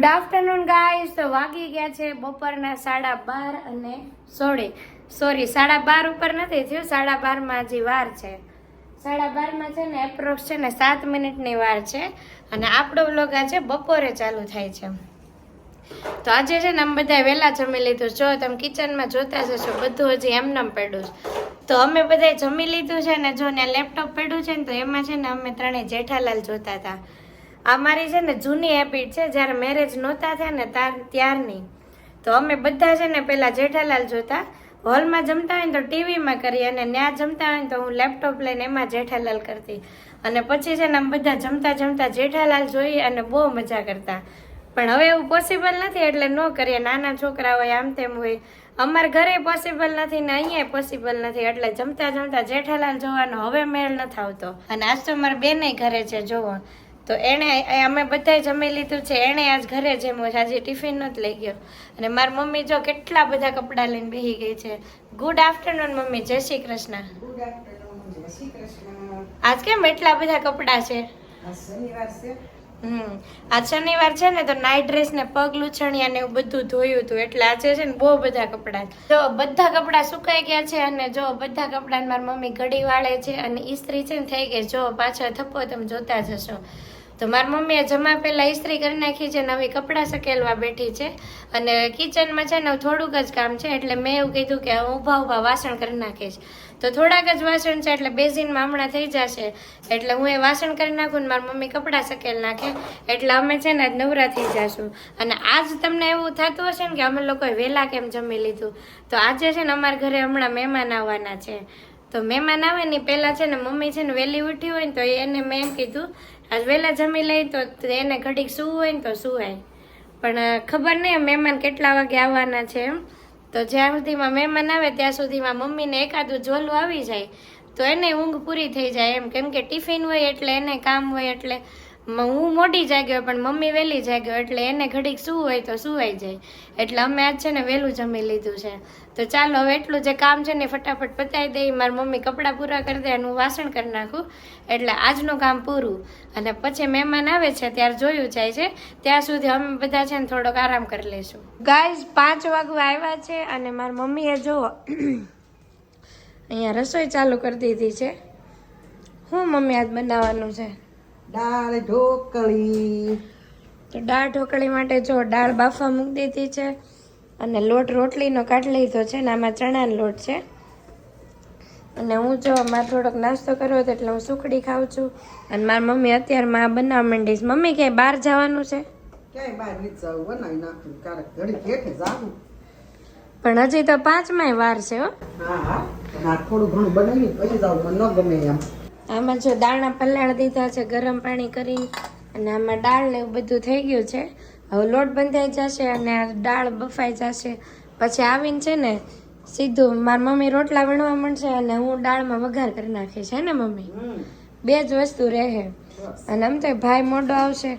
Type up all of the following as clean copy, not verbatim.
Good afternoon guys. તો વાગી ગયા છે બપોરના 12:30 અને 12:30 ઉપર નથી થયું, 12:30 હજી વાર છે. 12:30 છે ને એપ્રોક્સ છે ને 7 મિનિટની વાર છે. અને આપણો વ્લોગ આજે બપોરે ચાલુ થાય છે. તો આજે છે ને અમે બધા વહેલા જમી લીધું. જો તમે કિચનમાં જોતા જશો બધું હજી એમનેમ પડ્યું છે. તો અમે બધા જમી લીધું છે ને જો ને લેપટોપ પડ્યું છે ને તો એમાં છે ને અમે ત્રણેય જેઠાલાલ જોતા હતા. આ મારી છે ને જૂની હેબિટ છે, જ્યારે મેરેજ નહોતા થયા ને ત્યારની. તો અમે બધા છે ને પહેલા જેઠાલાલ જોતા, હોલમાં જમતા હોય ને તો ટીવીમાં કરી, અને ત્યાં જમતા હોય ને તો હું લેપટોપ લઈને એમાં જેઠાલાલ કરતી. અને પછી છે ને અમે બધા જમતા જમતા જેઠાલાલ જોઈ અને બહુ મજા કરતા. પણ હવે એવું પોસિબલ નથી એટલે ન કરીએ. નાના છોકરા હોય આમ તેમ હોય, અમારા ઘરે પોસિબલ નથી ને અહીંયા પોસિબલ નથી, એટલે જમતા જમતા જેઠાલાલ જોવાનો હવે મેળ નથી આવતો. અને આજ તો મારા બેને ઘરે છે જોવો, તો એણે અમે બધાએ જમી લીધું છે. એણે આજ ઘરે જમ્યો છે, આજે ટિફિન નથી લઈ ગયો. અને મારી મમ્મી જો કેટલા બધા કપડાં લઈને બેસી ગઈ છે. ગુડ આફ્ટરનૂન મમ્મી, જય શ્રી કૃષ્ણ. ગુડ આફ્ટરનૂન, જય શ્રી કૃષ્ણ. આજ કેમ એટલા બધા કપડાં છે? આજ શનિવાર છે. આજ શનિવાર છે ને તો નાઈટ ડ્રેસ ને પગ લૂછણિયા ને એવું બધું ધોયું હતું, એટલે આજે છે ને બહુ બધા કપડાં. જો બધા કપડાં સુકાઈ ગયા છે, અને જો બધા કપડાં મારી મમ્મી ઘડી વાળે છે, અને ઇસ્ત્રી છે ને થઈ ગઈ. જો પાછળ થપ્પો તમે જોતા જશો. તો મારી મમ્મીએ જમા પહેલા ઇસ્ત્રી કરી નાખી છે, નવી કપડાં સકેલવા બેઠી છે. અને કિચનમાં છે ને થોડુંક જ કામ છે, એટલે મેં એવું કીધું કે હું ઊભા વાસણ કરી નાખીશ. તો થોડાક જ વાસણ છે એટલે બેસીનમાં હમણાં થઈ જશે, એટલે હું એ વાસણ કરી નાખું ને મારી મમ્મી કપડાં સકેલ નાખે, એટલે અમે છે ને નવરા થઈ જશું. અને આજ તમને એવું થતું હશે ને કે અમે લોકોએ વહેલા કેમ જમી લીધું. તો આજે છે ને અમારા ઘરે હમણાં મહેમાન આવવાના છે. તો મહેમાન આવે ને પહેલાં છે ને મમ્મી છે ને વહેલી ઉઠી હોય ને તો એને મેં એમ કીધું આજ વહેલા જમી લઈ તો એને ઘડીક સૂવું હોય ને તો સૂવાય. પણ ખબર નહીં મહેમાન કેટલા વાગે આવવાના છે એમ. તો જ્યાં સુધીમાં મહેમાન આવે ત્યાં સુધીમાં મમ્મીને એકાદું ઝોલું આવી જાય તો એને ઊંઘ પૂરી થઈ જાય એમ. કેમ કે ટિફિન હોય એટલે એને કામ હોય, એટલે હું મોડી જાગ્યો પણ મમ્મી વહેલી જાગ્યો, એટલે એને ઘડીક સૂવું હોય તો સૂવાઈ જાય. એટલે અમે આજ છે ને વહેલું જમી લીધું છે. તો ચાલો હવે એટલું જે કામ છે ને ફટાફટ પતાવી દઈ. મારી મમ્મી કપડાં પૂરા કરી દે અને હું વાસણ કરી નાખું, એટલે આજનું કામ પૂરું. અને પછી મહેમાન આવે છે ત્યારે જોયું જાય છે, ત્યાં સુધી અમે બધા છે ને થોડોક આરામ કરી લઈશું. ગાઈઝ 5 વાગવા આવ્યા છે અને મારી મમ્મીએ જો અહીંયા રસોઈ ચાલુ કરી દીધી છે. શું મમ્મી આજ બનાવવાનું છે? દાળ ઢોકળી. તો દાળ ઢોકળી માટે જો દાળ બાફવા મૂકી દીધી છે, અને લોટ રોટલીનો કાઢી લીધો છે ને આમાં ચણાનો લોટ છે. અને હું જો મારે થોડોક નાસ્તો કર્યો હતો એટલે હું સુખડી ખાઉં છું. અને મારી મમ્મી અત્યારમાં આ બનાવવા માંડીશ. મમ્મી ક્યાંય બહાર જવાનું છે? ક્યાંય બહાર નથી જવું, બનાવી નાખું. ક્યારેક ઘડી ઘેઠે જાવું. પણ હજી તો 5માય વાર છે હો. હા, થોડું ઘણું બનાવી પછી જાવ, મને ન ગમે એમ. આમાં જો દાણા પલાળી દીધા છે ગરમ પાણી કરી, અને આમાં દાળ ને એવું બધું થઈ ગયું છે. હવે લોટ બંધાઈ જશે અને દાળ બફાઈ જશે. પછી આવીને છે ને સીધું મારી મમ્મી રોટલા વણવા માંડશે અને હું દાળમાં વઘાર કરી નાખીશ. છે ને મમ્મી? 2 જ વસ્તુ રહે. અને આમ તો ભાઈ મોડો આવશે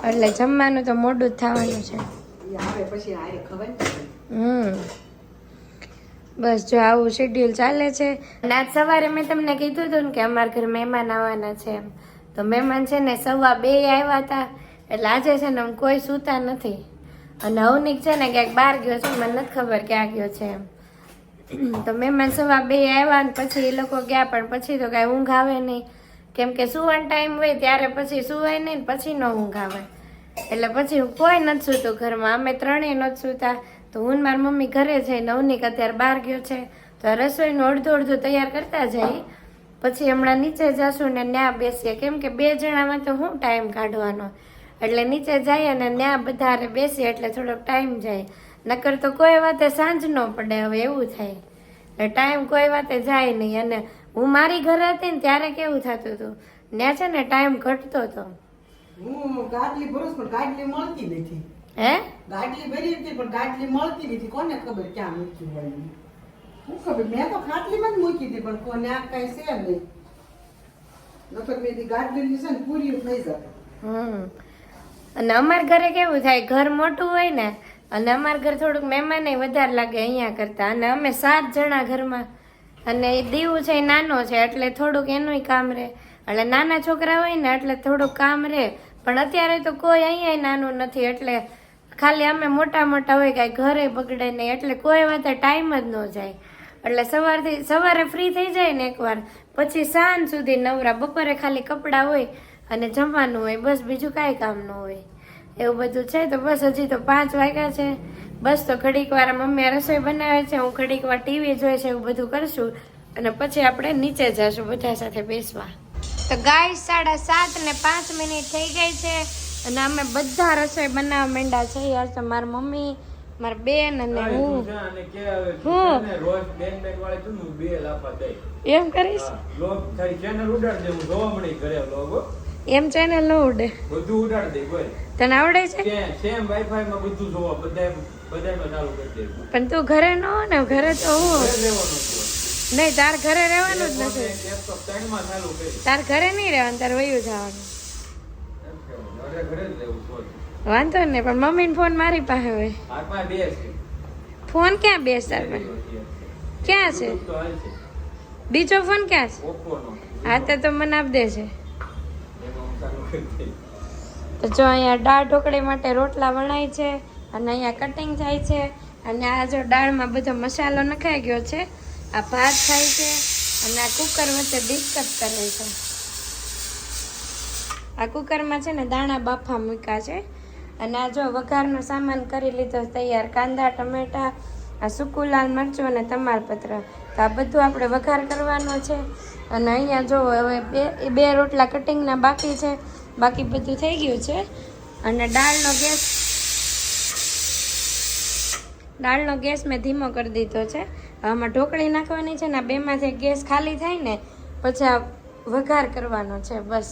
એટલે જમવાનું તો મોડું જ થવાનું છે. આવે પછી આરે ખબર. બસ જો આવું શેડ્યુલ ચાલે છે. અને આજ સવારે મેં તમને કીધું હતું ને કે અમારા ઘર મહેમાન આવવાના છે એમ. તો મહેમાન છે ને 2:15 આવ્યા હતા, એટલે આજે છે ને કોઈ સૂતા નથી. અને અવનિક છે ને ક્યાંક બહાર ગયો છે, મને નથી ખબર ક્યાં ગયો છે એમ. તો મહેમાન 2:15 આવ્યા ને પછી એ લોકો ગયા, પણ પછી તો કાંઈ ઊંઘ આવે નહીં. કેમ કે સુવાનો ટાઈમ હોય ત્યારે પછી સુવાય નહીં ને પછી ન ઊંઘ આવે. એટલે પછી કોઈ નથી સૂતું ઘરમાં, અમે ત્રણેય નથી સૂતા. તો હું ને મારી મમ્મી ઘરે જઈને, અવનિક અત્યારે બહાર ગયો છે, તો રસોઈનું અડધું તૈયાર કરતા જઈએ. પછી હમણાં નીચે જશું ને ત્યાં બેસીએ, કેમ કે 2 જણામાં તો શું ટાઈમ કાઢવાનો. એટલે નીચે જઈએ અને ત્યાં બધા બેસીએ એટલે થોડોક ટાઈમ જાય. નકર તો કોઈ વાતે સાંજ ન પડે, હવે એવું થાય. એટલે ટાઈમ કોઈ વાતે જાય નહીં. અને હું મારી ઘરે હતી ને ત્યારે કેવું થતું હતું, ત્યાં છે ને ટાઈમ ઘટતો હતો. હું ગાડલી ભરું પણ ગાડલી મળતી નથી. હે? ગાડલી ભરી હતી પણ ગાડલી મળતી નથી. કોને ખબર ક્યાં મૂકી હોય? હું ખબર, મેં તો ખાટલીમાં જ મૂકી હતી પણ કોને આ કઈ છે નહીં. નકર મેં ગાડલી છે ને પૂરી થઈ જાય. અને અમારા ઘરે કેવું થાય, ઘર મોટું હોય ને, અને અમારા ઘર થોડુંક મહેમાન વધારે લાગે અહીંયા કરતા. અને અમે 7 જણા ઘરમાં, અને દીવું છે એ નાનો છે એટલે થોડુંક એનુંય કામ રહે. એટલે નાના છોકરા હોય ને એટલે થોડુંક કામ રહે. પણ અત્યારે તો કોઈ અહીંયા નાનું નથી, એટલે ખાલી અમે મોટા મોટા હોય કાંઈ ઘરે બગડે નહીં, એટલે કોઈ વાતે ટાઈમ જ ન જાય. એટલે સવારે ફ્રી થઈ જાય ને એકવાર, પછી સાંજ સુધી નવરા. બપોરે ખાલી કપડાં હોય અને જમવાનું હોય, બસ બીજું કાંઈ કામ ન હોય. એવું બધું છે. તો બસ હજી તો 5 વાગ્યા છે. બસ તો ઘડીક વાર મમ્મી રસોઈ બનાવે છે, હું ઘડીક વાર ટીવી જોઈ છે, એવું બધું કરશું અને પછી આપણે નીચે જશું બધા સાથે બેસવા. તો ગાય 7:30 ને 5 મિનિટ થઈ ગઈ છે અને અમે બધા રસોઈ બનાવવા માંડ્યા છે. યાર તો મારી મમ્મી, મારી બેન અને હું એમ કરીશ. એમ ચેનલ ન ઉડે, બધું ઉડાડ દે. કોઈ તને આવડે છે? સેમ વાઈફાઈ માં બધું જોવા, બધામાં ચાલુ કરી દે. પણ તું ઘરે ન હો ને, ઘરે તો હું રહેવાનું છે. નહીં, તાર ઘરે રહેવાનું જ નથી. લેપટોપ ટાઈમમાં ચાલુ કરી. તાર ઘરે નહીં રહેવાનું, તાર વયું જવાનું. ઘરે ઘરે જ રહેવું છે. વાંધો નહીં, પણ મમ્મીનો ફોન મારી પાસે હોય. હાથમાં બે છે. ફોન ક્યાં બેસ તાર પાસે? ક્યાં છે? તો હાલ છે. બીજો ફોન ક્યાં છે? ઓપ્પો નો. હા તો મને આપ દેજે. એમાં હું ચાલુ કરી દે. તો જો અહીંયા દાળ ઢોકળી માટે રોટલા વણાય છે અને અહીંયા કટિંગ થાય છે અને આ જો દાળમાં બધો મસાલો નખાઈ ગયો છે. આ ભાત થાય છે અને આ કુકર વચ્ચે ડિસ્કસ કરે છે. આ કુકરમાં છે ને દાણા બાફા મૂક્યા છે અને આ જો વઘારનો સામાન કરી લીધો તૈયાર. કાંદા, ટમેટા, આ સૂકું લાલ મરચું અને તમાલપત્ર. તો આ બધું આપણે વઘાર કરવાનો છે. અને અહીંયા જો હવે બે રોટલા કટિંગના બાકી છે, બાકી બધું થઈ ગયું છે. અને દાળનો ગેસ મેં ધીમો કરી દીધો છે. આમાં ઢોકળી નાખવાની છે ને, બેમાંથી ગેસ ખાલી થાય ને પછી આ વઘાર કરવાનો છે. બસ